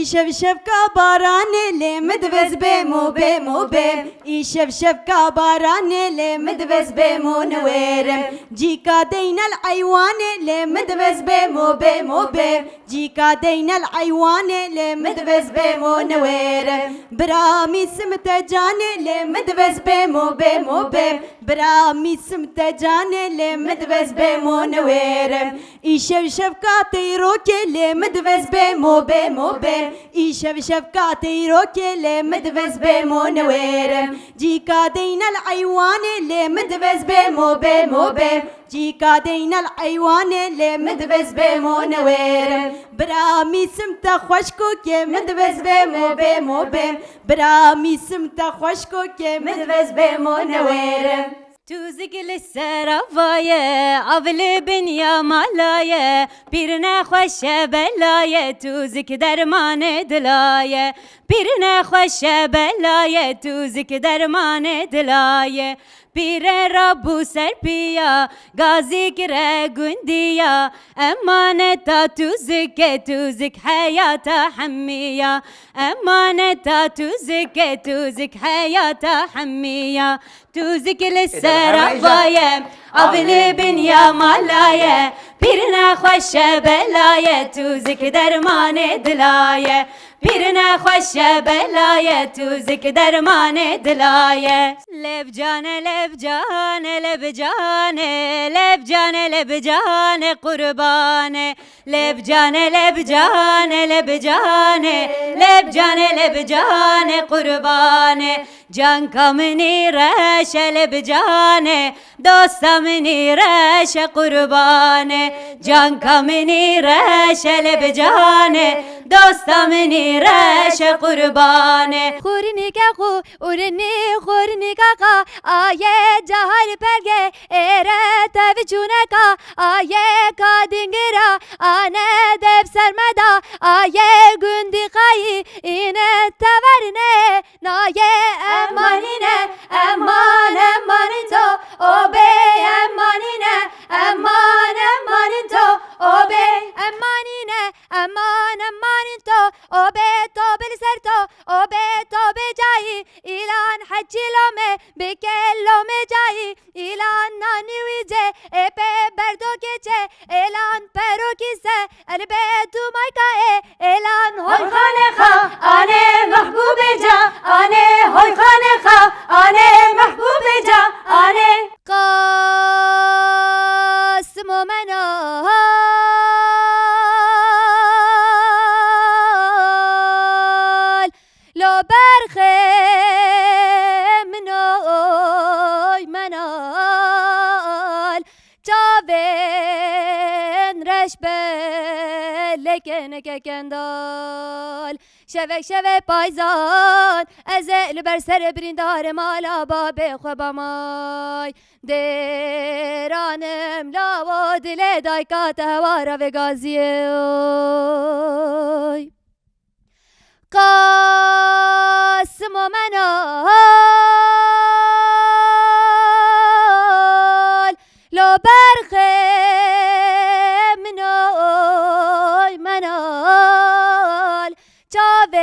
ایشب شفقا بارانه لمدوز بمو بمو بم ایشب شفقا بارانه لمدوز بمو نويرم جيكا دين العيوان لمدوز بمو بمو بم جيكا دين العيوان لمدوز بمو نويرم برامي سمت جاني لمدوز بمو بمو بم برامي سمت جاني لمدوز بمو نويرم ایشب شفقا تيروكي لمدوز بمو بمو بم ایشب شفقا تيروكي لمدوز بمو نويرم جيكا دين العيوان لمدوز بمو بمو بم جيكا دين العيوان لمدوز بمو نويرم برامي سمت خوشكو كي مدوز بمو بمو بم برامي سمت خوشكو كي مدوز بمو نويرم توزك للسرافاية عفل بنيا مالاية بيرنا خوش بلاية توزك درمان دلاية بيرنا خوش بلاية توزك درمان دلاية پیر ربو سر پیا غازی کره گندیا امانتا توزک حیات حمیا امانتا توزک حیات حمیا توزک للسرافاية عفل بنيا مالاية بيرنا خوش بلاية توزك درمان دلاية بيرنا خوش بلاية توزك درمان دلاية لبجانه لبجانه لبجانه لبجانه لبجانه قربانه لبجانه لبجانه لبجانه لبجانه لبجانه قربانه جان کامنی رش لبجانه دوستامنی رش قربانه جان کامنی رش لبجانه دوستامنی رش قربانه خورنی گو اورنی خورنی گا آیه جهال برگه اره توجونکا آیه کادینگرا آنه دب سرمدا آیه گندی خایی اینه تورنه نایه امانینه امان امانین تو او به امانینه امان امانین تو او به امانینه امان امانین تو او به تو بلسر تو او به تو بجایی ایلان حجی لومه بکل لومه جایی ایلان نانی ویجه اپه بردو کچه ایلان پرو کیسه البه تو مایکا ایلان های خانه خوا آنه محبوب جا آنه های خانه خوا آنه محبوب جا آنه قاسم و منال لو برخه منوی منال جاوین رش بلکنه کندال شوه پایزان از بر سر بریندار مالا باب خوبامای دیرانم لا و دل دایکات هوارا و گازیه قاسم و منال لو برخه منوی منال جاوین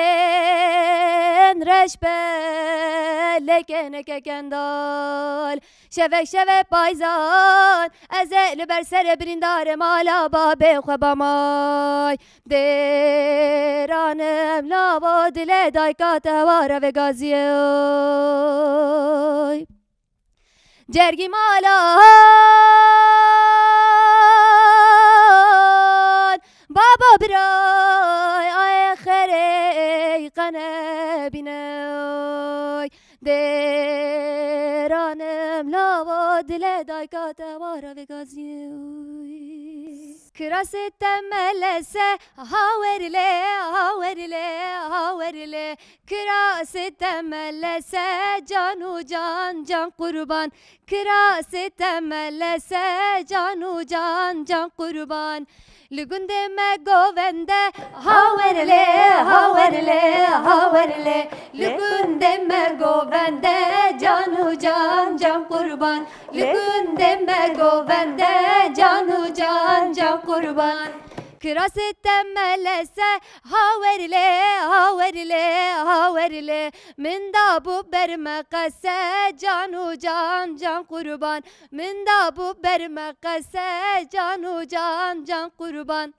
رش بلکنه کندال شوه پایزان از بر سر بریندار مالا باب خوبامای دیرانم لا و دل دایکات هوارا و گازیه جرگی مالان بابا برای آخره قنه بینای دیرانم لا و دل دایکات هوارا و گازیه کراس تملسه هاورله هاورله هاورله کراس تملسه جانو جان جان قربان کراس تملسه جانو جان جان قربان لگند مگوونده هاورله هاورله هاورله لگند مگوونده جانو جان جان قربان لگند مگوونده جانو جان جان قربان کراس تملسه هاورله من دابو برمقسه جانو جان قربان من دابو برمقسه جانو جان قربان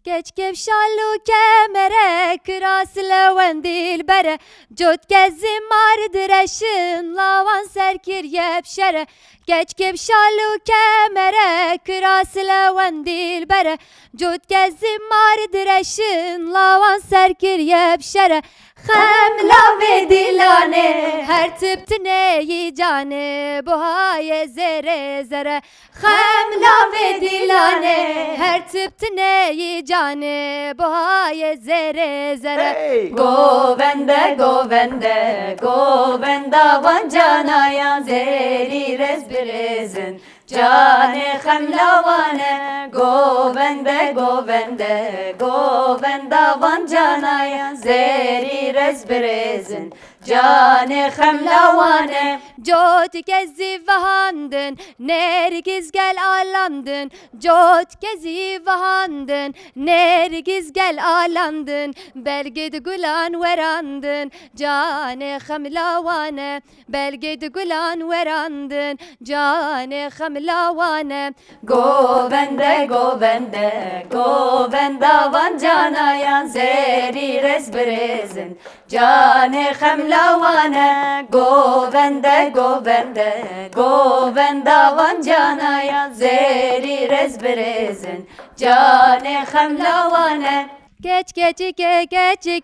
Geç kevşalu kemere kıras levendil bere Cot gezim ardıreşin lavan serkir yepşere Geç kevşalu kemere kıras levendil bere Cot gezim ardıreşin lavan serkir yepşere Xemla ve dilane her tıptine yiyecane bu haye zere zere Xemla ve dilane her tıptine yiyecane bu haye zere zere Govende govende govenda vancanayan zeri rezbirezin Cane xemlavane govende govende govenda vancanayan zeri rezbirezin Cane xemlavane Jot gezi vahandın nergiz gel alandın Jot gezi vahandın nergiz gel alandın Belgid gulan verandın cane xemlavane Belgid gulan verandın cane xemlavane Govende govende govenda vancanayan zeri rezbirezin Cane xemlavane govende govende govenda vancanayan zeri rezbirezin Cane xemlavane Geç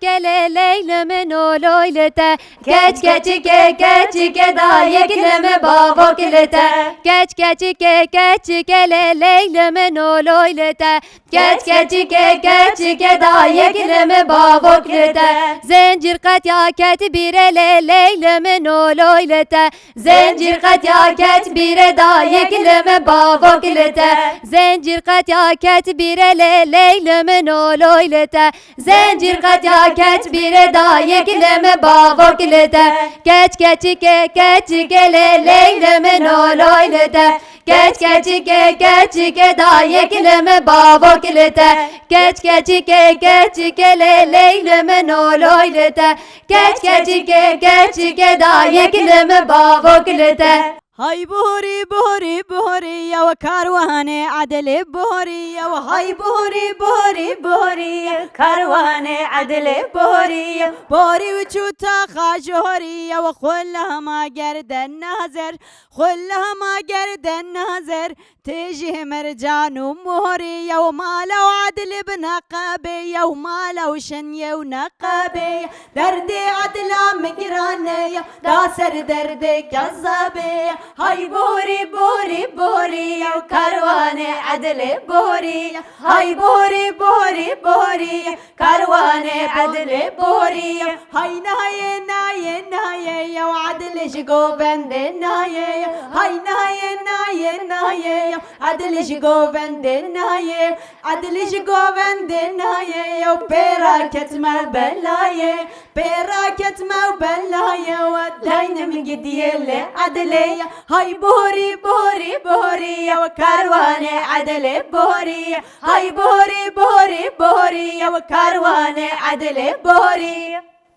gele leylemin oloylete Geç ge da yegleme babokilete Geç gele leylemin oloylete Geç ge da yegleme babokilete Zincir kat yaket bire leylemin oloylete Zincir kat yaket bire da yegleme babokilete Zincir kat yaket bire leylemin oloylete Zincir kat yaket bire da yegleme babokilete Geç gele leylemin oloylete Geç ge da yegleme babokilete Geç gele leylemin oloylete Geç ge da yegleme babokilete هاي بهوري بهوري بهوري يا وكارواني عدل بهوري يا وهاي بهوري بهوري بهوري كارواني عدل بهوري بهوري وشوتا خاجوري يا وخلها ما جرد النازر خلها ما جرد النازر تيجي مرجان ومهري يا وما لو عدل بنقابي يا وما لو شنية ونقابي دردي عدل مقراني يا داسر دردي كذابي هاي بوري بوري بوري يا كارواني عدل بوري هاي بوري بوري بوري كارواني عدل بوري هاي نايه نايه نايه يا وعدل شقو بند نايه هاي نايه نايه نايه عدل شقو بند نايه عدل شقو بند نايه يا بيراكت ما بلايه بيراكت ما بلايه وداين من قديله عدليه هاي بوري بوري بوري يا وكارواني عدل بوري هاي بوري بوري بوري يا وكارواني عدل بوري